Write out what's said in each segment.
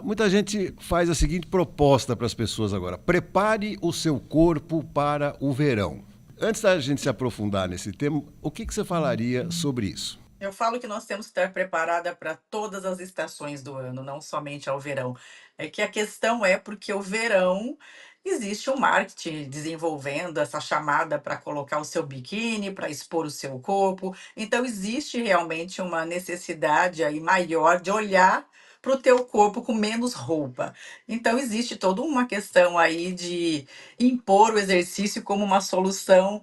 Muita gente faz a seguinte proposta para as pessoas agora: prepare o seu corpo para o verão. Antes da gente se aprofundar nesse tema, o que você falaria sobre isso? Eu falo que nós temos que estar preparada para todas as estações do ano, não somente ao verão. É que a questão é porque o verão existe um marketing desenvolvendo essa chamada para colocar o seu biquíni, para expor o seu corpo. Então existe realmente uma necessidade aí maior de olhar para o teu corpo com menos roupa. Então existe toda uma questão aí de impor o exercício como uma solução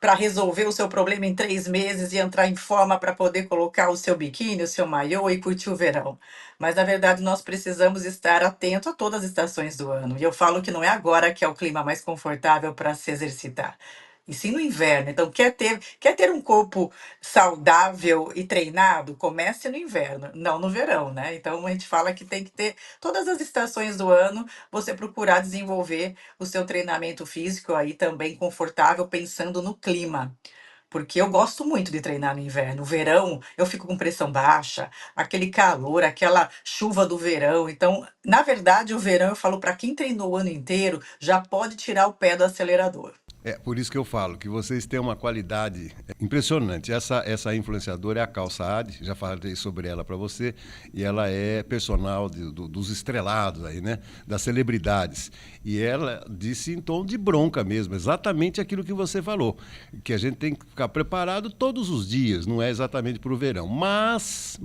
para resolver o seu problema em 3 meses e entrar em forma para poder colocar o seu biquíni, o seu maiô e curtir o verão. Mas, na verdade, nós precisamos estar atento a todas as estações do ano. E eu falo que não é agora que é o clima mais confortável para se exercitar. E sim no inverno. Então, quer ter um corpo saudável e treinado? Comece no inverno, não no verão, né? Então, a gente fala que tem que ter todas as estações do ano, você procurar desenvolver o seu treinamento físico aí também confortável, pensando no clima. Porque eu gosto muito de treinar no inverno. O verão, eu fico com pressão baixa, aquele calor, aquela chuva do verão. Então, na verdade, o verão, eu falo para quem treinou o ano inteiro, já pode tirar o pé do acelerador. Por isso que eu falo que vocês têm uma qualidade impressionante. Essa influenciadora é a Kal Saad, já falei sobre ela para você, e ela é personal dos estrelados aí, né? Das celebridades. E ela disse em tom de bronca mesmo, exatamente aquilo que você falou, que a gente tem que ficar preparado todos os dias, não é exatamente para o verão. Mas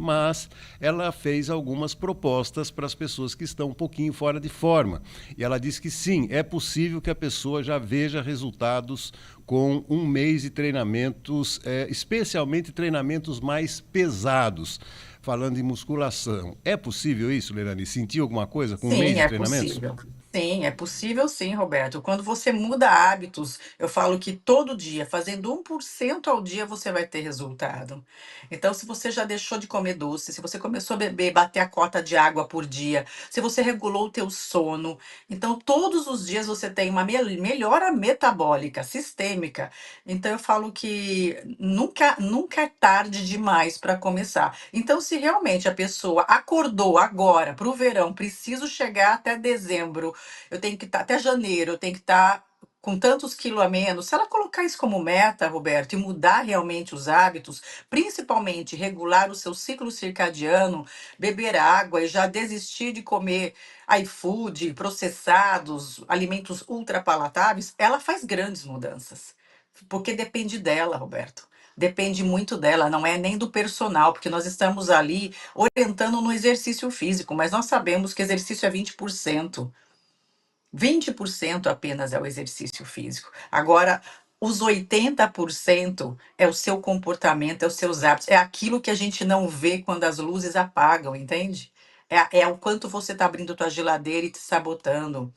ela fez algumas propostas para as pessoas que estão um pouquinho fora de forma. E ela disse que sim, é possível que a pessoa já veja resultados com um mês de treinamentos, especialmente treinamentos mais pesados, falando em musculação. É possível isso, Lerani? Sentir alguma coisa com um mês Sim, de é treinamentos? possível. Sim, é possível sim, Roberto. Quando você muda hábitos, eu falo que todo dia, fazendo 1% ao dia, você vai ter resultado. Então, se você já deixou de comer doce, se você começou a beber, bater a cota de água por dia, se você regulou o teu sono, então todos os dias você tem uma melhora metabólica, sistêmica. Então, eu falo que nunca é tarde demais para começar. Então, se realmente a pessoa acordou agora para o verão, preciso chegar até dezembro, eu tenho que estar até janeiro, eu tenho que estar com tantos quilos a menos. Se ela colocar isso como meta, Roberto, e mudar realmente os hábitos, principalmente regular o seu ciclo circadiano, beber água e já desistir de comer iFood, processados, alimentos ultrapalatáveis, ela faz grandes mudanças. Porque depende dela, Roberto. Depende muito dela, não é nem do personal, porque nós estamos ali orientando no exercício físico, mas nós sabemos que exercício é 20%. 20% apenas é o exercício físico. Agora, os 80% é o seu comportamento, é os seus hábitos, é aquilo que a gente não vê quando as luzes apagam, entende? É o quanto você está abrindo tua geladeira e te sabotando.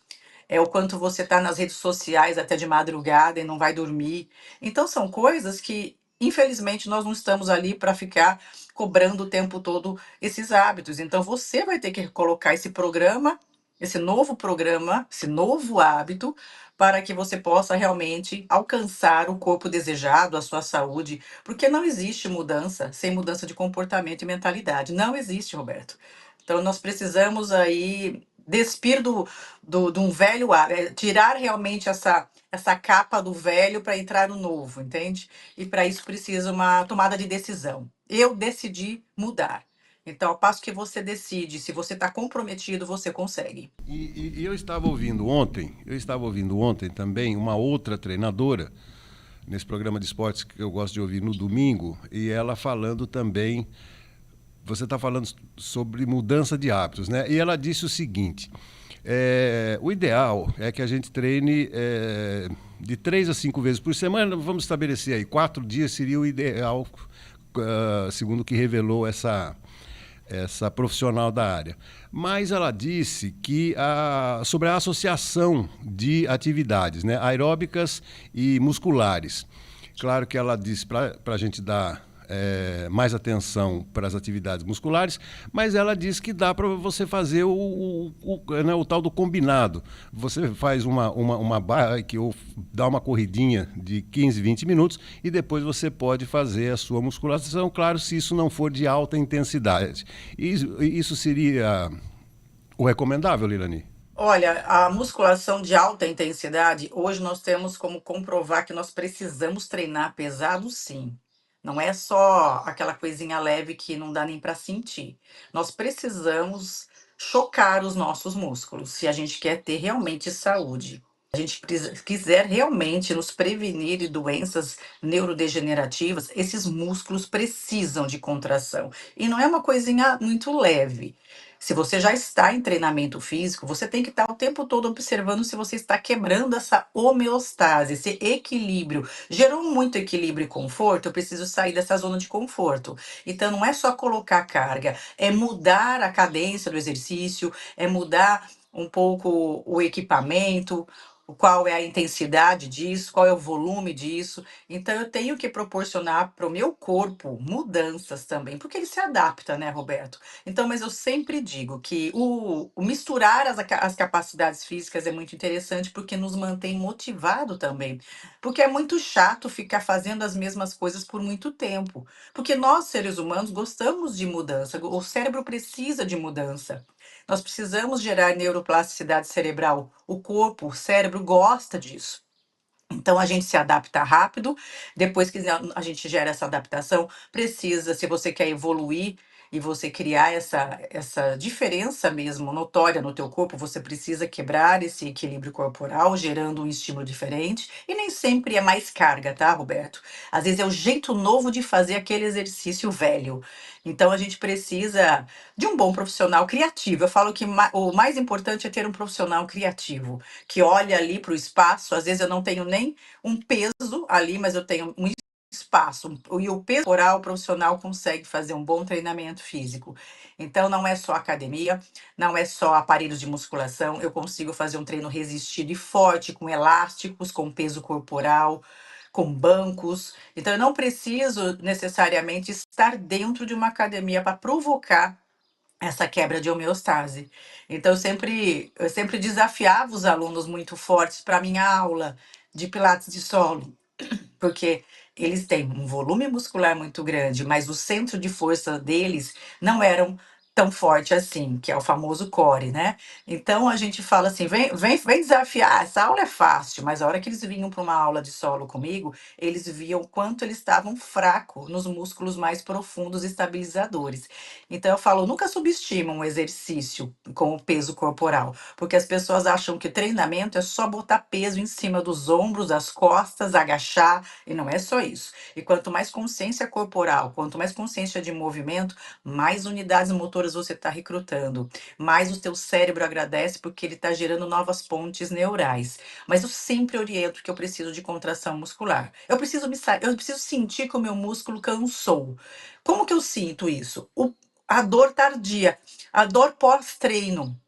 É o quanto você está nas redes sociais até de madrugada e não vai dormir. Então, são coisas que, infelizmente, nós não estamos ali para ficar cobrando o tempo todo esses hábitos. Então, você vai ter que colocar esse programa, esse novo programa, esse novo hábito, para que você possa realmente alcançar o corpo desejado, a sua saúde, porque não existe mudança sem mudança de comportamento e mentalidade. Não existe, Roberto. Então, nós precisamos aí despir de um velho hábito, tirar realmente essa capa do velho para entrar no novo, entende? E para isso precisa uma tomada de decisão. Eu decidi mudar. Então, ao passo que você decide, se você está comprometido, você consegue. E eu estava ouvindo ontem também uma outra treinadora nesse programa de esportes que eu gosto de ouvir no domingo, e ela falando também, você está falando sobre mudança de hábitos, né? E ela disse o seguinte: o ideal é que a gente treine de 3 a 5 vezes por semana. Vamos estabelecer aí 4 dias seria o ideal, segundo o que revelou essa profissional da área. Mas ela disse que sobre a associação de atividades, né, aeróbicas e musculares. Claro que ela disse para a gente dar mais atenção para as atividades musculares, mas ela diz que dá para você fazer né, o tal do combinado. Você faz uma bike ou dá uma corridinha de 15, 20 minutos e depois você pode fazer a sua musculação, claro, se isso não for de alta intensidade. Isso seria O recomendável, Lilani? Olha, a musculação de alta intensidade, hoje nós temos como comprovar que nós precisamos treinar pesado, sim. Não é só aquela coisinha leve que não dá nem para sentir. Nós precisamos chocar os nossos músculos se a gente quer ter realmente saúde. A gente quiser realmente nos prevenir de doenças neurodegenerativas, esses músculos precisam de contração. E não é uma coisinha muito leve. Se você já está em treinamento físico, você tem que estar o tempo todo observando se você está quebrando essa homeostase, esse equilíbrio. Gerou muito equilíbrio e conforto, eu preciso sair dessa zona de conforto. Então, não é só colocar carga, é mudar a cadência do exercício, é mudar um pouco o equipamento, qual é a intensidade disso, qual é o volume disso. Então, eu tenho que proporcionar para o meu corpo mudanças também, porque ele se adapta, né, Roberto? Então, mas eu sempre digo que o misturar as capacidades físicas é muito interessante porque nos mantém motivado também. Porque é muito chato ficar fazendo as mesmas coisas por muito tempo. Porque nós, seres humanos, gostamos de mudança, o cérebro precisa de mudança. Nós precisamos gerar neuroplasticidade cerebral. O corpo, o cérebro gosta disso. Então a gente se adapta rápido, depois que a gente gera essa adaptação, precisa, se você quer evoluir e você criar essa diferença mesmo notória no teu corpo, você precisa quebrar esse equilíbrio corporal, gerando um estímulo diferente, e nem sempre é mais carga, tá, Roberto? Às vezes é o jeito novo de fazer aquele exercício velho. Então a gente precisa de um bom profissional criativo. Eu falo que o mais importante é ter um profissional criativo que olha ali para o espaço. Às vezes eu não tenho nem um peso ali, mas eu tenho um espaço. E o peso corporal profissional consegue fazer um bom treinamento físico. Então não é só academia, não é só aparelhos de musculação. Eu consigo fazer um treino resistido e forte, com elásticos, com peso corporal, com bancos. Então eu não preciso necessariamente estar dentro de uma academia para provocar essa quebra de homeostase. Então, eu sempre desafiava os alunos muito fortes para minha aula de Pilates de solo, porque eles têm um volume muscular muito grande, mas o centro de força deles não eram tão forte assim, que é o famoso core, né? Então a gente fala assim, vem desafiar, essa aula é fácil, mas a hora que eles vinham para uma aula de solo comigo, eles viam quanto eles estavam fracos nos músculos mais profundos estabilizadores. Então eu falo, nunca subestima um exercício com o peso corporal, porque as pessoas acham que treinamento é só botar peso em cima dos ombros, das costas, agachar, e não é só isso. E quanto mais consciência corporal, quanto mais consciência de movimento, mais unidades motoras você está recrutando, mais o teu cérebro agradece porque ele está gerando novas pontes neurais. Mas eu sempre oriento que eu preciso de contração muscular. Eu preciso sentir que o meu músculo cansou. Como que eu sinto isso? A dor tardia, a dor pós-treino.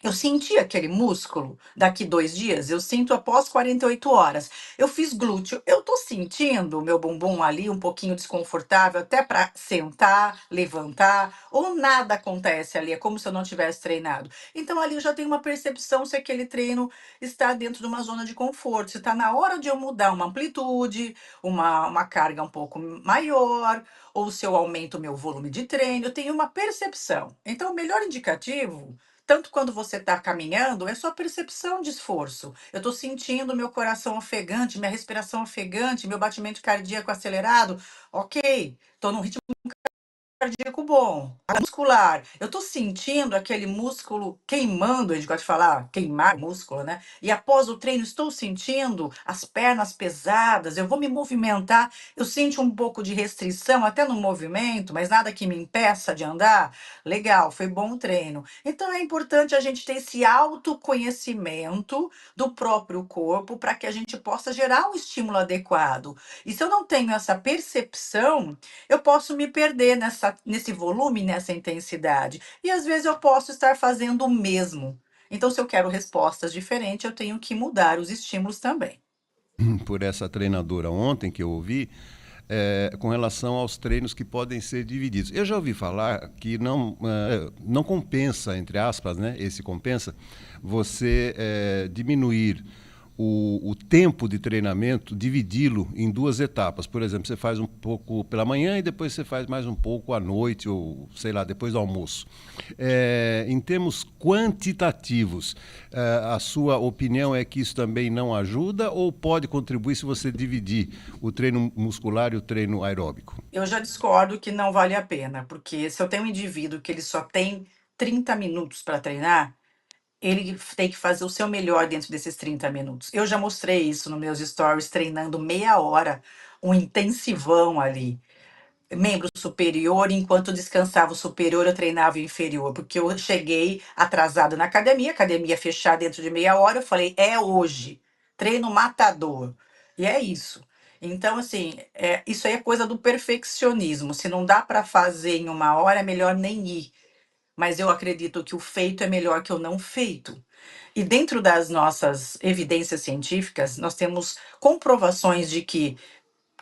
Eu senti aquele músculo daqui 2 dias, eu sinto após 48 horas. Eu fiz glúteo, eu tô sentindo o meu bumbum ali um pouquinho desconfortável, até para sentar, levantar, ou nada acontece ali, é como se eu não tivesse treinado. Então ali eu já tenho uma percepção se aquele treino está dentro de uma zona de conforto, se está na hora de eu mudar uma amplitude, uma carga um pouco maior, ou se eu aumento o meu volume de treino, eu tenho uma percepção. Então o melhor indicativo tanto quando você está caminhando, é sua percepção de esforço. Eu estou sentindo meu coração ofegante, minha respiração ofegante, meu batimento cardíaco acelerado. Ok, estou num ritmo cardíaco bom. A muscular, eu tô sentindo aquele músculo queimando, a gente gosta de falar, queimar músculo, né? E após o treino, estou sentindo as pernas pesadas, eu vou me movimentar, eu sinto um pouco de restrição até no movimento, mas nada que me impeça de andar. Legal, foi bom o treino. Então é importante a gente ter esse autoconhecimento do próprio corpo para que a gente possa gerar um estímulo adequado. E se eu não tenho essa percepção, eu posso me perder nesse volume, nessa intensidade. E às vezes eu posso estar fazendo o mesmo. Então, se eu quero respostas diferentes, eu tenho que mudar os estímulos também. Por essa treinadora ontem que eu ouvi, com relação aos treinos que podem ser divididos. Eu já ouvi falar que não compensa, entre aspas, né, esse compensa, você diminuir o tempo de treinamento, dividi-lo em duas etapas. Por exemplo, você faz um pouco pela manhã e depois você faz mais um pouco à noite, ou sei lá, depois do almoço. Em termos quantitativos, a sua opinião é que isso também não ajuda ou pode contribuir se você dividir o treino muscular e o treino aeróbico? Eu já discordo que não vale a pena, porque se eu tenho um indivíduo que ele só tem 30 minutos para treinar, ele tem que fazer o seu melhor dentro desses 30 minutos. Eu já mostrei isso nos meus stories, treinando meia hora, um intensivão ali. Membro superior, enquanto descansava o superior, eu treinava o inferior, porque eu cheguei atrasado na academia, academia fechada dentro de meia hora, eu falei, é hoje, treino matador. E é isso. Então, assim, isso aí é coisa do perfeccionismo. Se não dá para fazer em uma hora, é melhor nem ir. Mas eu acredito que o feito é melhor que o não feito. E dentro das nossas evidências científicas, nós temos comprovações de que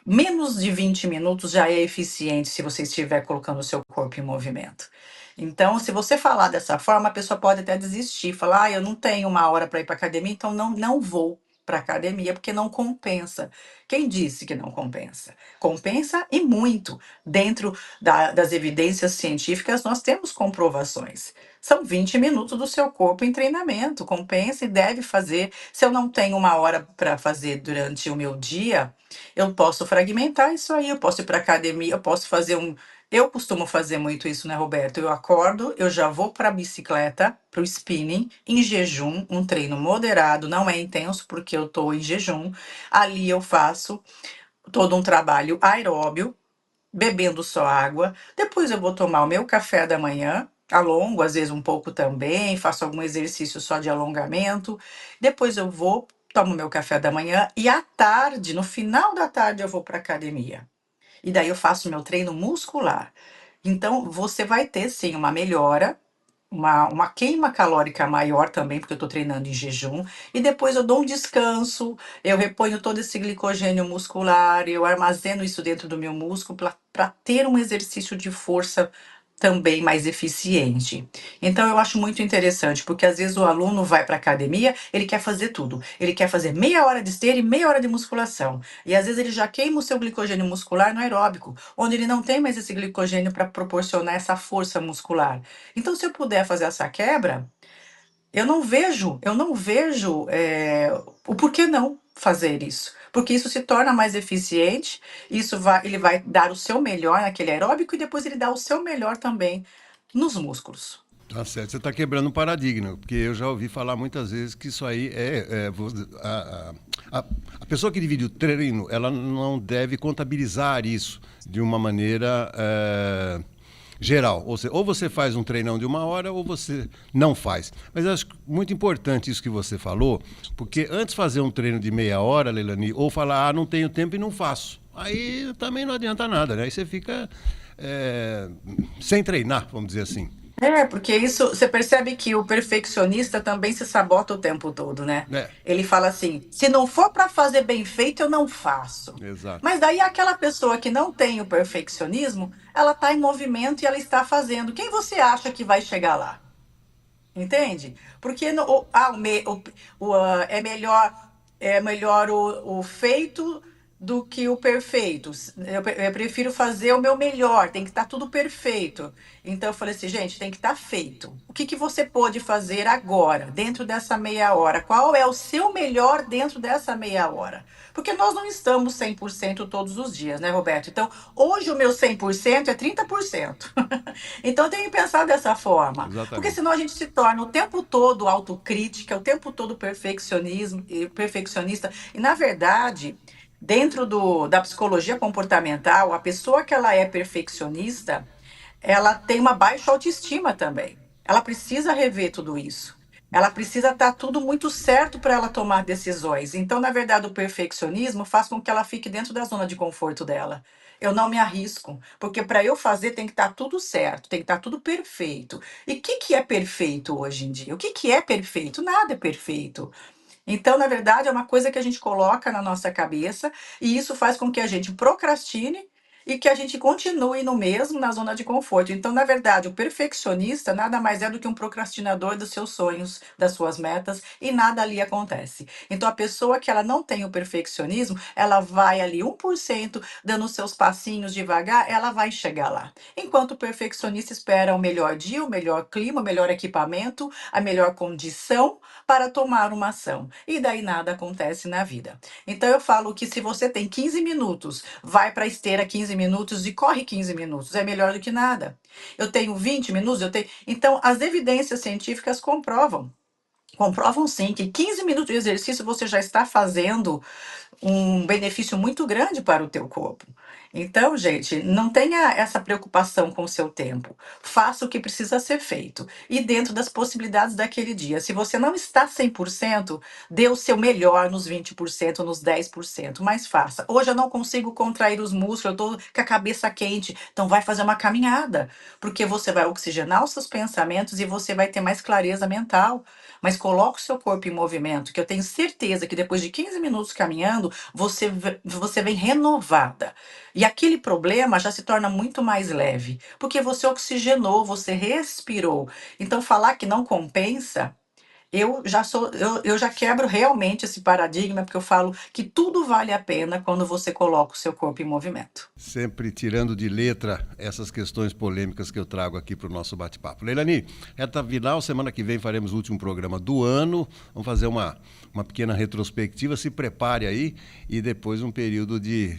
menos de 20 minutos já é eficiente se você estiver colocando o seu corpo em movimento. Então, se você falar dessa forma, a pessoa pode até desistir, falar: "Ah, eu não tenho uma hora para ir para academia, então não vou para academia porque não compensa". Quem disse que não compensa? Compensa e muito. Dentro das evidências científicas, nós temos comprovações. São 20 minutos do seu corpo em treinamento, compensa e deve fazer. Se eu não tenho uma hora para fazer durante o meu dia, eu posso fragmentar isso aí, eu posso ir para academia, eu posso fazer um. Eu costumo fazer muito isso, né, Roberto? Eu acordo, eu já vou para a bicicleta, para o spinning, em jejum, um treino moderado, não é intenso porque eu estou em jejum. Ali eu faço todo um trabalho aeróbio, bebendo só água. Depois eu vou tomar o meu café da manhã, alongo, às vezes um pouco também, faço algum exercício só de alongamento. Depois eu vou, tomo meu café da manhã e à tarde, no final da tarde, eu vou para academia. E daí eu faço meu treino muscular. Então, você vai ter sim uma melhora, uma queima calórica maior também, porque eu estou treinando em jejum, e depois eu dou um descanso, eu reponho todo esse glicogênio muscular, eu armazeno isso dentro do meu músculo para ter um exercício de força também mais eficiente. Então eu acho muito interessante, porque às vezes o aluno vai para a academia, ele quer fazer tudo. Ele quer fazer meia hora de esteira e meia hora de musculação. E às vezes ele já queima o seu glicogênio muscular no aeróbico, onde ele não tem mais esse glicogênio para proporcionar essa força muscular. Então, se eu puder fazer essa quebra, eu não vejo o porquê não fazer isso. Porque isso se torna mais eficiente, ele vai dar o seu melhor naquele aeróbico e depois ele dá o seu melhor também nos músculos. Tá certo, você está quebrando um paradigma, porque eu já ouvi falar muitas vezes que isso aí a pessoa que divide o treino, ela não deve contabilizar isso de uma maneira geral. Ou você faz um treinão de uma hora ou você não faz. Mas eu acho muito importante isso que você falou, porque antes de fazer um treino de meia hora, Leilani, ou falar, não tenho tempo e não faço. Aí também não adianta nada, né? Aí você fica sem treinar, vamos dizer assim. Porque isso, você percebe que o perfeccionista também se sabota o tempo todo, né? É, Ele fala assim: se não for para fazer bem feito, eu não faço. exato. Mas daí aquela pessoa que não tem o perfeccionismo, ela está em movimento e ela está fazendo. Quem você acha que vai chegar lá? Entende? Porque é melhor o feito do que o perfeito. Eu prefiro fazer o meu melhor, tem que estar tudo perfeito. Então eu falei assim, gente, tem que estar feito. O que que você pode fazer agora, dentro dessa meia hora? Qual é o seu melhor dentro dessa meia hora? Porque nós não estamos 100% todos os dias, né, Roberto? Então, hoje o meu 100% é 30%. Então, eu tenho que pensar dessa forma. Porque Exatamente. senão a gente se torna o tempo todo autocrítica, o tempo todo perfeccionismo, perfeccionista. E, na verdade, dentro da psicologia comportamental, a pessoa que ela é perfeccionista, ela tem uma baixa autoestima também. Ela precisa rever tudo isso. Ela precisa estar tudo muito certo para ela tomar decisões. Então, na verdade, o perfeccionismo faz com que ela fique dentro da zona de conforto dela. Eu não me arrisco, porque para eu fazer tem que estar tudo certo, tem que estar tudo perfeito. E o que, que é perfeito hoje em dia? O que, que é perfeito? Nada é perfeito. Então, na verdade, é uma coisa que a gente coloca na nossa cabeça e isso faz com que a gente procrastine. e que a gente continue no mesmo, na zona de conforto. Então, na verdade, o perfeccionista nada mais é do que um procrastinador dos seus sonhos, das suas metas, e nada ali acontece. Então, a pessoa que ela não tem o perfeccionismo, ela vai ali 1% dando os seus passinhos devagar, ela vai chegar lá. Enquanto o perfeccionista espera o melhor dia, o melhor clima, o melhor equipamento, a melhor condição para tomar uma ação. E daí nada acontece na vida. Então eu falo que se você tem 15 minutos, vai para a esteira 15 minutos e corre 15 minutos, é melhor do que nada. Eu tenho 20 minutos, eu tenho. Então as evidências científicas comprovam sim que 15 minutos de exercício você já está fazendo um benefício muito grande para o teu corpo. Então, gente, não tenha essa preocupação com o seu tempo. Faça o que precisa ser feito e dentro das possibilidades daquele dia. Se você não está 100%, dê o seu melhor nos 20%, nos 10%, mas faça. Hoje eu não consigo contrair os músculos, eu estou com a cabeça quente. Então vai fazer uma caminhada, porque você vai oxigenar os seus pensamentos e você vai ter mais clareza mental. Mas coloque o seu corpo em movimento, que eu tenho certeza que depois de 15 minutos caminhando, você vem renovada. E aquele problema já se torna muito mais leve, porque você oxigenou, você respirou. Então, falar que não compensa, eu já quebro realmente esse paradigma, porque eu falo que tudo vale a pena quando você coloca o seu corpo em movimento. Sempre tirando de letra essas questões polêmicas que eu trago aqui para o nosso bate-papo. Leilani, reta final, semana que vem faremos o último programa do ano. Vamos fazer uma pequena retrospectiva. Se prepare aí e depois um período de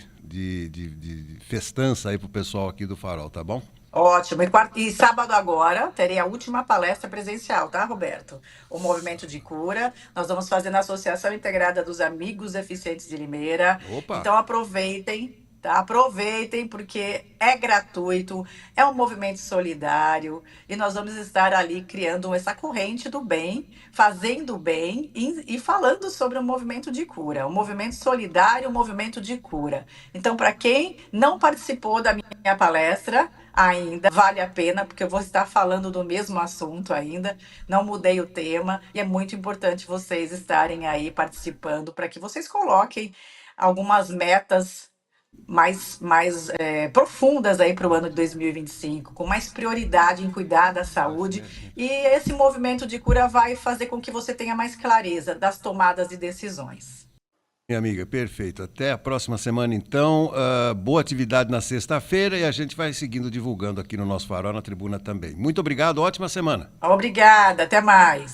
festança aí para o pessoal aqui do Farol, tá bom? Ótimo. E sábado agora terei a última palestra presencial, tá, Roberto? O Movimento de Cura. Nós vamos fazer na Associação Integrada dos Amigos Deficientes de Limeira. Opa! Então aproveitem, tá? Aproveitem porque é gratuito, é um movimento solidário e nós vamos estar ali criando essa corrente do bem, fazendo bem e falando sobre o movimento de cura, o movimento solidário, o movimento de cura. Então, para quem não participou da minha palestra, ainda vale a pena, porque eu vou estar falando do mesmo assunto ainda, não mudei o tema, e é muito importante vocês estarem aí participando para que vocês coloquem algumas metas mais profundas aí para o ano de 2025, com mais prioridade em cuidar da saúde. E esse movimento de cura vai fazer com que você tenha mais clareza das tomadas de decisões. Minha amiga, perfeito. Até a próxima semana, então. Boa atividade na sexta-feira e a gente vai seguindo divulgando aqui no nosso Farol, na Tribuna também. Muito obrigado, ótima semana. Obrigada, até mais.